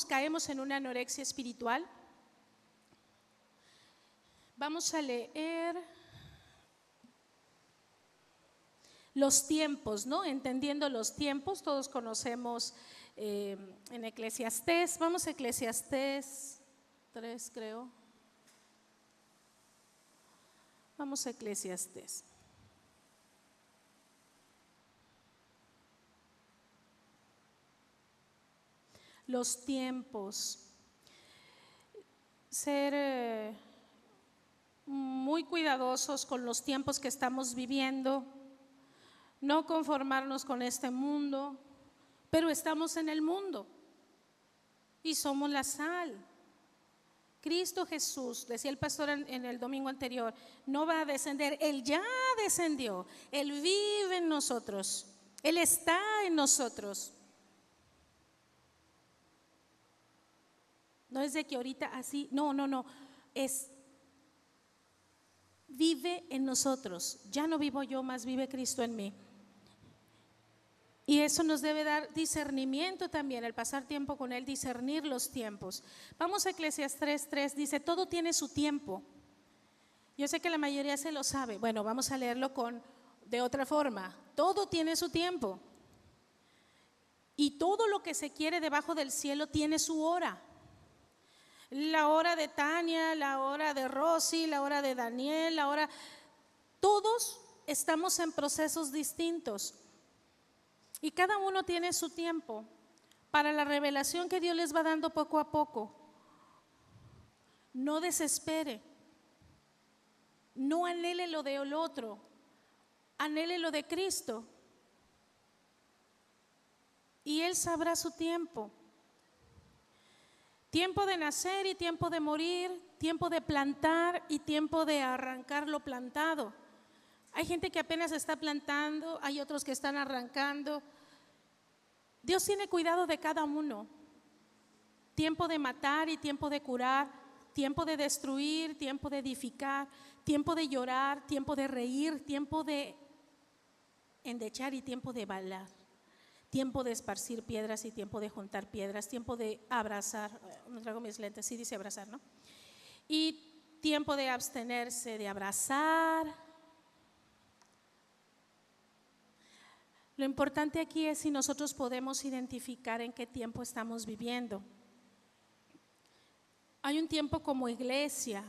caemos en una anorexia espiritual. Vamos a leer los tiempos, ¿no? Entendiendo los tiempos, todos conocemos en Eclesiastés. Vamos a Eclesiastés 3, creo. Vamos a Eclesiastés. Los tiempos. Ser muy cuidadosos con los tiempos que estamos viviendo, no conformarnos con este mundo, pero estamos en el mundo y somos la sal. Cristo Jesús, decía el pastor en el domingo anterior, no va a descender, Él ya descendió, Él vive en nosotros, Él está en nosotros. No es de que ahorita así, no, es vive en nosotros, ya no vivo yo, más vive Cristo en mí. Y eso nos debe dar discernimiento también, el pasar tiempo con Él, discernir los tiempos. Vamos a Eclesiastés 3, dice, todo tiene su tiempo. Yo sé que la mayoría se lo sabe. Bueno, vamos a leerlo de otra forma. Todo tiene su tiempo. Y todo lo que se quiere debajo del cielo tiene su hora. La hora de Tania, la hora de Rosy, la hora de Daniel, la hora… Todos estamos en procesos distintos. Y cada uno tiene su tiempo para la revelación que Dios les va dando poco a poco. No desespere, no anhele lo del otro, anhele lo de Cristo. Y Él sabrá su tiempo. Tiempo de nacer y tiempo de morir, tiempo de plantar y tiempo de arrancar lo plantado. Hay gente que apenas está plantando, hay otros que están arrancando. Dios tiene cuidado de cada uno. Tiempo de matar y tiempo de curar, tiempo de destruir, tiempo de edificar, tiempo de llorar, tiempo de reír, tiempo de endechar y tiempo de bailar, tiempo de esparcir piedras y tiempo de juntar piedras, tiempo de abrazar, no traigo mis lentes, sí dice abrazar, ¿no? Y tiempo de abstenerse de abrazar. Lo importante aquí es si nosotros podemos identificar en qué tiempo estamos viviendo. Hay un tiempo como iglesia,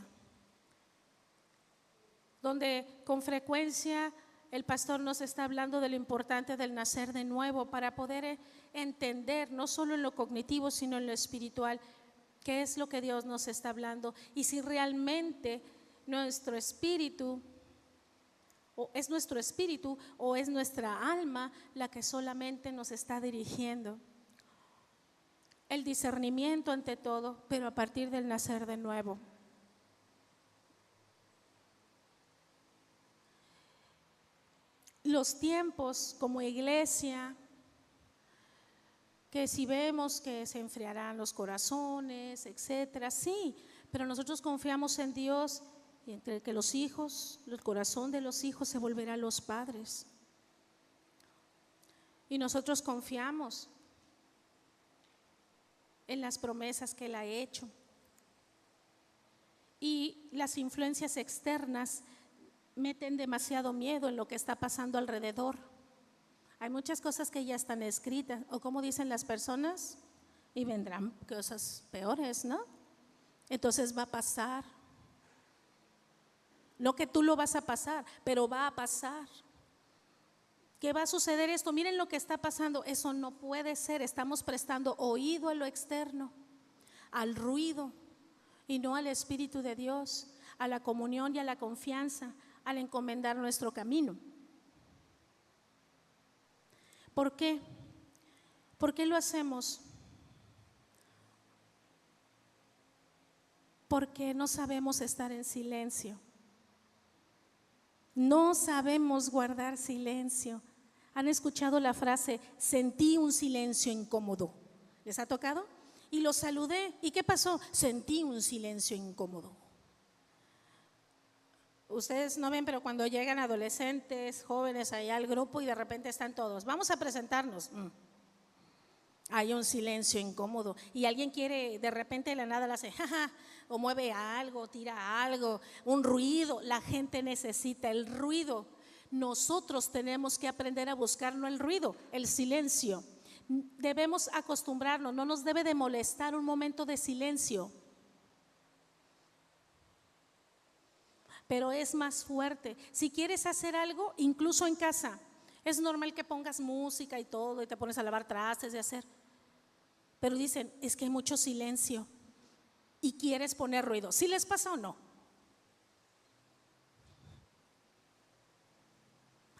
donde con frecuencia el pastor nos está hablando de lo importante del nacer de nuevo para poder entender, no solo en lo cognitivo, sino en lo espiritual, qué es lo que Dios nos está hablando y si realmente nuestro espíritu o es nuestro espíritu o es nuestra alma la que solamente nos está dirigiendo. El discernimiento ante todo, pero a partir del nacer de nuevo. Los tiempos como iglesia, que si vemos que se enfriarán los corazones, etcétera, sí, pero nosotros confiamos en Dios. Y entre que los hijos, el corazón de los hijos se volverá a los padres. Y nosotros confiamos en las promesas que Él ha hecho. Y las influencias externas meten demasiado miedo en lo que está pasando alrededor. Hay muchas cosas que ya están escritas, o como dicen las personas, y vendrán cosas peores, ¿no? Entonces va a pasar. No que tú lo vas a pasar, pero va a pasar. ¿Qué va a suceder esto? Miren lo que está pasando. Eso no puede ser. Estamos prestando oído a lo externo, al ruido, y no al Espíritu de Dios, a la comunión y a la confianza, al encomendar nuestro camino. ¿Por qué? ¿Por qué lo hacemos? Porque no sabemos estar en silencio. No sabemos guardar silencio ¿Han escuchado la frase, sentí un silencio incómodo? ¿Les ha tocado? Y lo saludé. ¿Y qué pasó? Sentí un silencio incómodo. Ustedes no ven, pero cuando llegan adolescentes, jóvenes allá al grupo y de repente están todos, vamos a presentarnos. Hay un silencio incómodo y alguien quiere, de repente de la nada le hace, jaja, o mueve algo, tira algo, un ruido. La gente necesita el ruido. Nosotros tenemos que aprender a buscar no el ruido, el silencio. Debemos acostumbrarnos, no nos debe de molestar un momento de silencio. Pero es más fuerte. Si quieres hacer algo, incluso en casa, es normal que pongas música y todo y te pones a lavar trastes y hacer. Pero dicen, es que hay mucho silencio y quieres poner ruido. ¿Sí les pasa o no?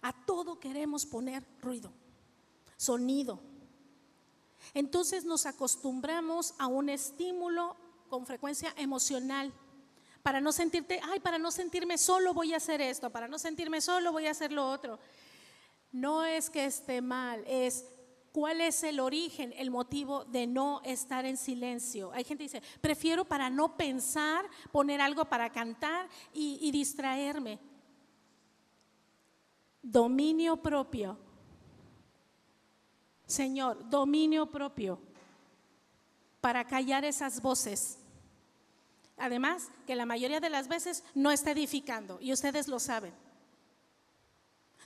A todo queremos poner ruido, sonido. Entonces nos acostumbramos a un estímulo con frecuencia emocional. Para no sentirme solo voy a hacer esto, para no sentirme solo voy a hacer lo otro. No es que esté mal, es cuál es el origen, el motivo de no estar en silencio. Hay gente que dice, prefiero para no pensar, poner algo para cantar y distraerme. Dominio propio. Señor, dominio propio para callar esas voces. Además, que la mayoría de las veces no está edificando y ustedes lo saben.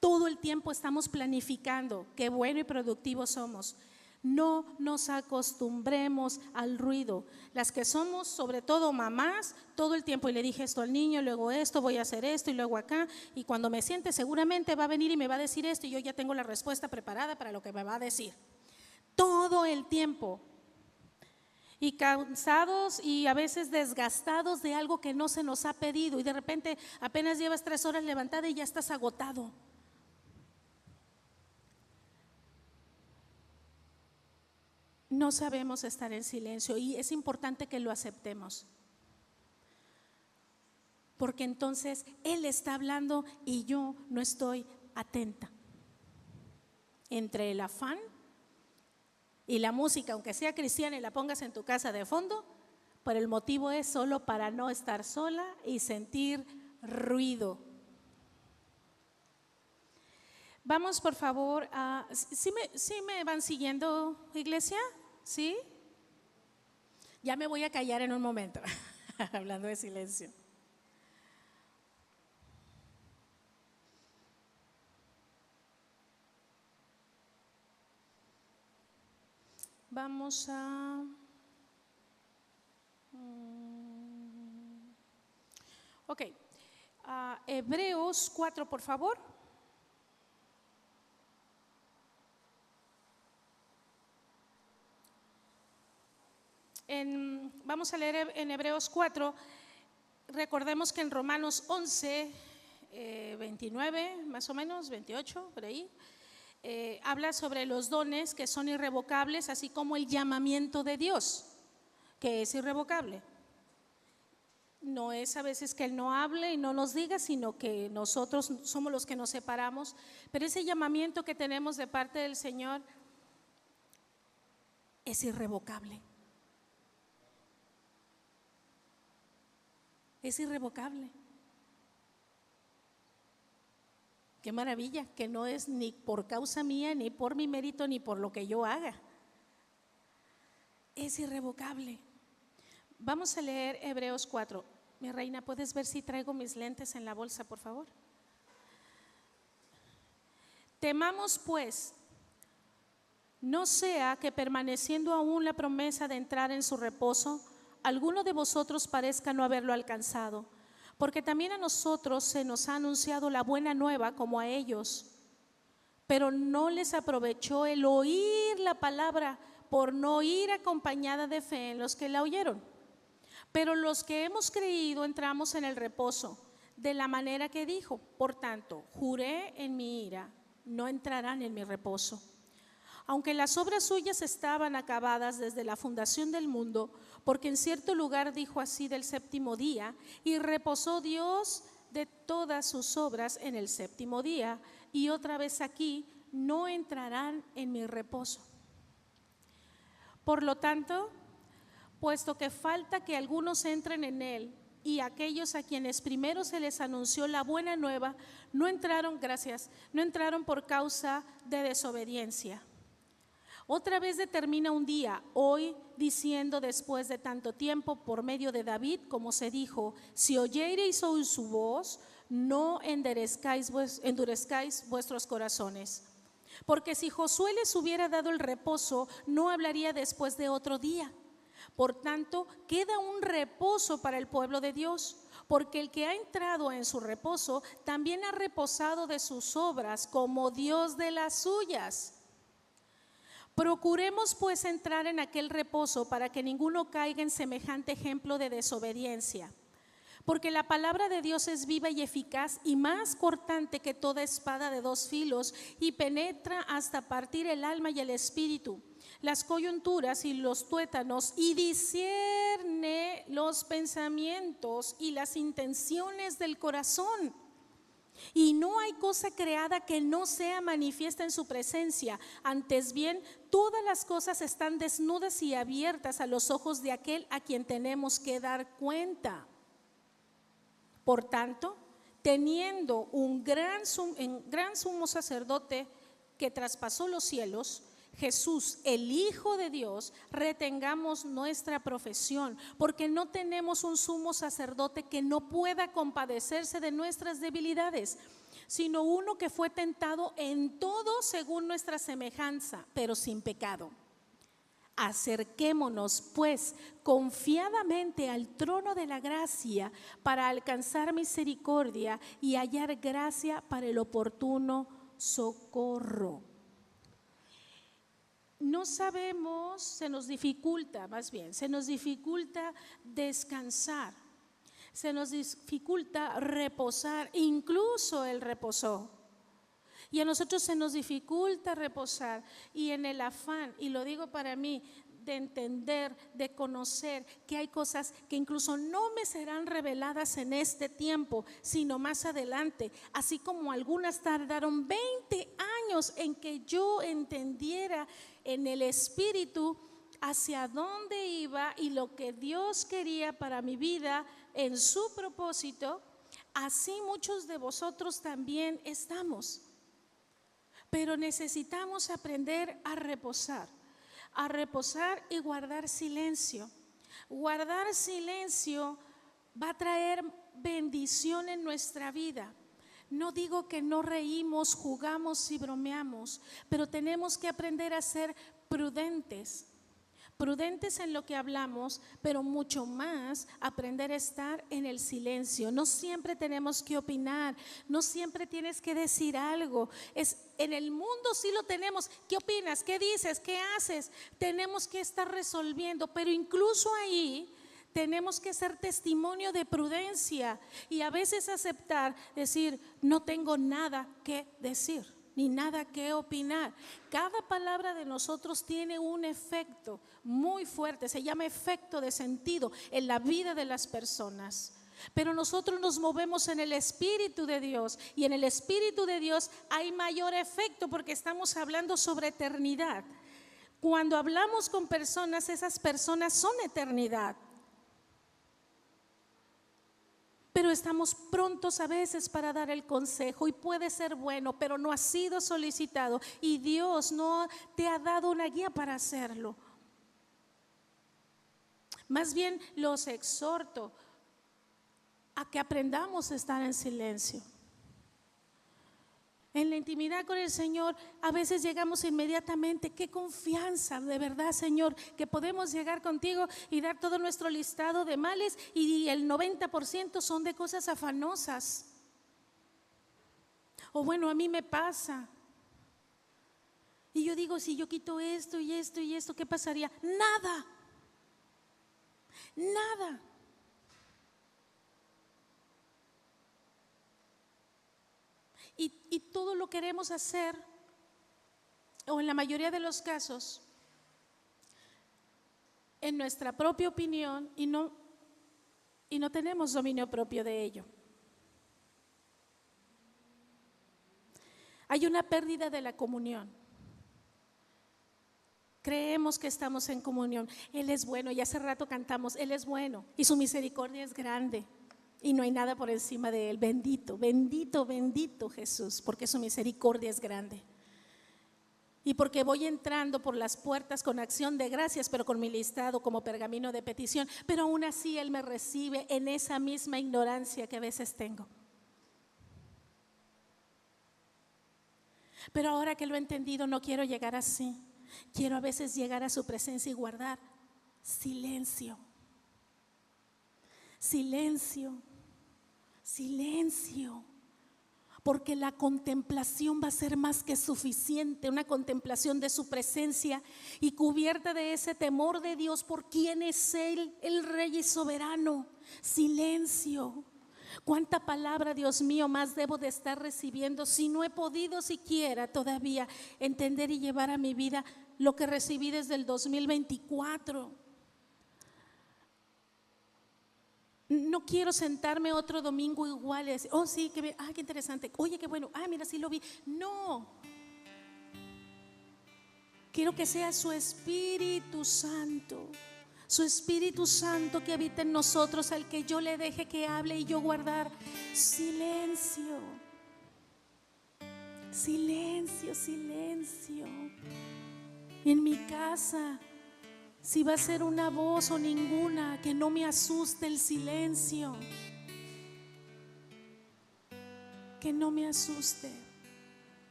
Todo el tiempo estamos planificando, qué bueno y productivos somos. No nos acostumbremos al ruido. Las que somos, sobre todo mamás, todo el tiempo, y le dije esto al niño, luego esto, voy a hacer esto y luego acá, y cuando me siente seguramente va a venir y me va a decir esto y yo ya tengo la respuesta preparada para lo que me va a decir. Todo el tiempo. Y cansados y a veces desgastados de algo que no se nos ha pedido y de repente apenas llevas 3 horas levantada y ya estás agotado. No sabemos estar en silencio y es importante que lo aceptemos. Porque entonces Él está hablando y yo no estoy atenta. Entre el afán y la música, aunque sea cristiana y la pongas en tu casa de fondo, pero el motivo es solo para no estar sola y sentir ruido. Vamos por favor a… ¿Sí me van siguiendo, iglesia? ¿Sí? Ya me voy a callar en un momento, hablando de silencio. Vamos a… Ok, Hebreos 4, por favor. Vamos a leer en Hebreos 4. Recordemos que en Romanos 11, 29, más o menos, 28, por ahí, habla sobre los dones que son irrevocables, así como el llamamiento de Dios, que es irrevocable. No es a veces que Él no hable y no nos diga, sino que nosotros somos los que nos separamos. Pero ese llamamiento que tenemos de parte del Señor es irrevocable. Es irrevocable. Qué maravilla, que no es ni por causa mía, ni por mi mérito, ni por lo que yo haga. Es irrevocable. Vamos a leer Hebreos 4. Mi reina, ¿puedes ver si traigo mis lentes en la bolsa, por favor? Temamos pues, no sea que permaneciendo aún la promesa de entrar en su reposo, alguno de vosotros parezca no haberlo alcanzado. Porque también a nosotros se nos ha anunciado la buena nueva como a ellos, pero no les aprovechó el oír la palabra por no ir acompañada de fe en los que la oyeron. Pero los que hemos creído entramos en el reposo, de la manera que dijo: por tanto, juré en mi ira, no entrarán en mi reposo. Aunque las obras suyas estaban acabadas desde la fundación del mundo, porque en cierto lugar dijo así del séptimo día, y reposó Dios de todas sus obras en el séptimo día, y otra vez aquí no entrarán en mi reposo. Por lo tanto, puesto que falta que algunos entren en él, y aquellos a quienes primero se les anunció la buena nueva no entraron por causa de desobediencia. Otra vez determina un día, hoy, diciendo después de tanto tiempo por medio de David, como se dijo: si oyereis hoy su voz, no endurezcáis vuestros corazones. Porque si Josué les hubiera dado el reposo, no hablaría después de otro día. Por tanto, queda un reposo para el pueblo de Dios, porque el que ha entrado en su reposo también ha reposado de sus obras, como Dios de las suyas. Procuremos pues entrar en aquel reposo para que ninguno caiga en semejante ejemplo de desobediencia. Porque la palabra de Dios es viva y eficaz y más cortante que toda espada de dos filos, y penetra hasta partir el alma y el espíritu, las coyunturas y los tuétanos, y discierne los pensamientos y las intenciones del corazón. Y no hay cosa creada que no sea manifiesta en su presencia. Antes bien, todas las cosas están desnudas y abiertas a los ojos de aquel a quien tenemos que dar cuenta. Por tanto, teniendo un gran sumo sacerdote que traspasó los cielos, Jesús, el Hijo de Dios, retengamos nuestra profesión, porque no tenemos un sumo sacerdote que no pueda compadecerse de nuestras debilidades, sino uno que fue tentado en todo según nuestra semejanza, pero sin pecado. Acerquémonos pues confiadamente al trono de la gracia para alcanzar misericordia y hallar gracia para el oportuno socorro. No sabemos, se nos dificulta descansar, se nos dificulta reposar, incluso Él reposó. Y a nosotros se nos dificulta reposar, y en el afán, y lo digo para mí, de entender, de conocer que hay cosas que incluso no me serán reveladas en este tiempo, sino más adelante, así como algunas tardaron 20 años en que yo entendiera en el Espíritu hacia dónde iba y lo que Dios quería para mi vida en su propósito. Así muchos de vosotros también estamos. Pero necesitamos aprender a reposar y guardar silencio. Guardar silencio va a traer bendición en nuestra vida. No digo que no reímos, jugamos y bromeamos, pero tenemos que aprender a ser prudentes en lo que hablamos, pero mucho más aprender a estar en el silencio. No siempre tenemos que opinar, no siempre tienes que decir algo. En el mundo sí lo tenemos. ¿Qué opinas? ¿Qué dices? ¿Qué haces? Tenemos que estar resolviendo, pero incluso ahí tenemos que ser testimonio de prudencia y a veces aceptar, decir, no tengo nada que decir ni nada que opinar. Cada palabra de nosotros tiene un efecto muy fuerte, se llama efecto de sentido en la vida de las personas. Pero nosotros nos movemos en el Espíritu de Dios, y en el Espíritu de Dios hay mayor efecto porque estamos hablando sobre eternidad. Cuando hablamos con personas, esas personas son eternidad. Pero estamos prontos a veces para dar el consejo, y puede ser bueno, pero no ha sido solicitado y Dios no te ha dado una guía para hacerlo. Más bien los exhorto a que aprendamos a estar en silencio. En la intimidad con el Señor a veces llegamos inmediatamente. Qué confianza, de verdad, Señor, que podemos llegar contigo y dar todo nuestro listado de males, y el 90% son de cosas afanosas. O bueno, a mí me pasa. Y yo digo, si yo quito esto y esto y esto, ¿qué pasaría? Nada. Nada. Y todo lo queremos hacer, o en la mayoría de los casos, en nuestra propia opinión, y no tenemos dominio propio de ello. Hay una pérdida de la comunión. Creemos que estamos en comunión. Él es bueno, y hace rato cantamos, Él es bueno y su misericordia es grande y no hay nada por encima de Él. Bendito, bendito, bendito Jesús, porque su misericordia es grande. Y porque voy entrando por las puertas con acción de gracias, pero con mi listado como pergamino de petición, pero aún así Él me recibe en esa misma ignorancia que a veces tengo. Pero ahora que lo he entendido, no quiero llegar así. Quiero a veces llegar a su presencia y guardar silencio. Silencio, silencio. Porque la contemplación va a ser más que suficiente, una contemplación de su presencia y cubierta de ese temor de Dios por quién es Él, el Rey y soberano. Silencio. ¿Cuánta palabra, Dios mío, más debo de estar recibiendo si no he podido siquiera todavía entender y llevar a mi vida lo que recibí desde el 2024? No quiero sentarme otro domingo igual y decir, oh sí, qué interesante, oye qué bueno, mira sí lo vi. No, quiero que sea su Espíritu Santo. Su Espíritu Santo que habita en nosotros, al que yo le deje que hable y yo guardar silencio. Silencio, silencio. En mi casa, si va a ser una voz o ninguna, que no me asuste el silencio. Que no me asuste.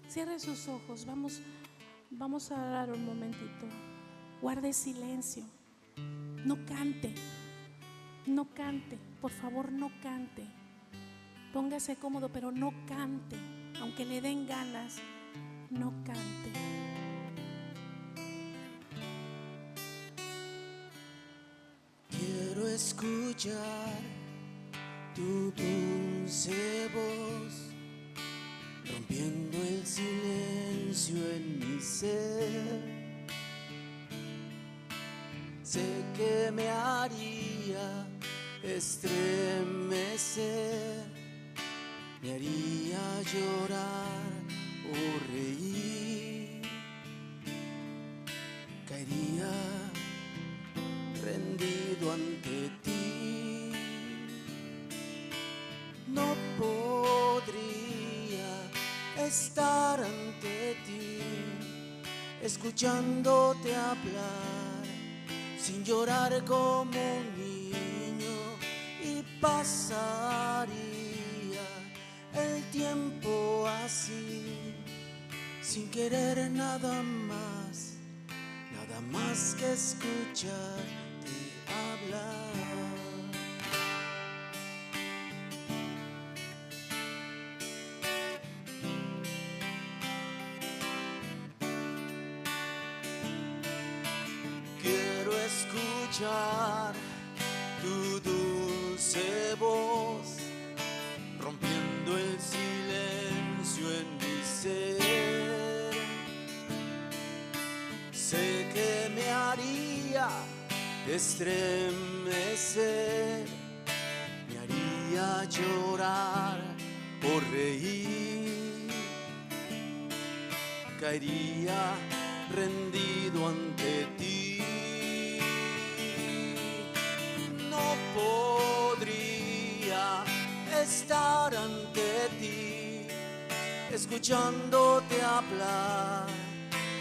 Cierre sus ojos, vamos a orar un momentito. Guarde silencio, no cante, por favor no cante. Póngase cómodo, pero no cante, aunque le den ganas, no cante. Quiero escuchar tu dulce voz, rompiendo el silencio en mi ser. Sé que me haría estremecer, me haría llorar o reír, caería rendido ante ti. No podría estar ante ti, escuchándote hablar, sin llorar como un niño, y pasaría el tiempo así, sin querer nada más que escucharte hablar. Quiero escuchar tu dulce voz, rompiendo el silencio en mi ser. Sé que me haría estremecer, me haría llorar o reír, caería rendido ante ti. No podría estar ante ti, escuchándote hablar,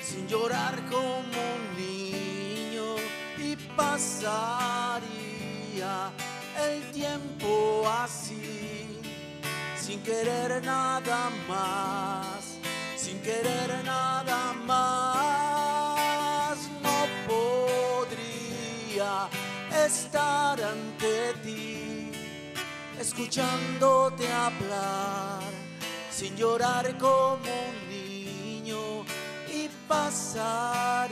sin llorar como un niño, y pasaría el tiempo así, sin querer nada más, sin querer nada más. No podría estar ante ti, escuchándote hablar, sin llorar como un niño, y pasaría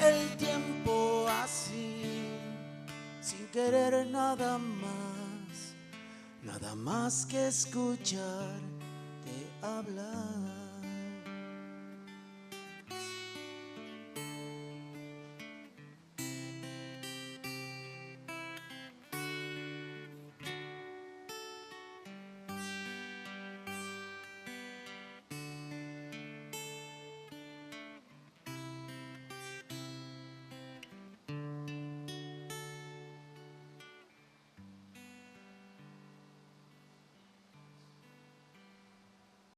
el tiempo así, sin querer nada más que escucharte hablar.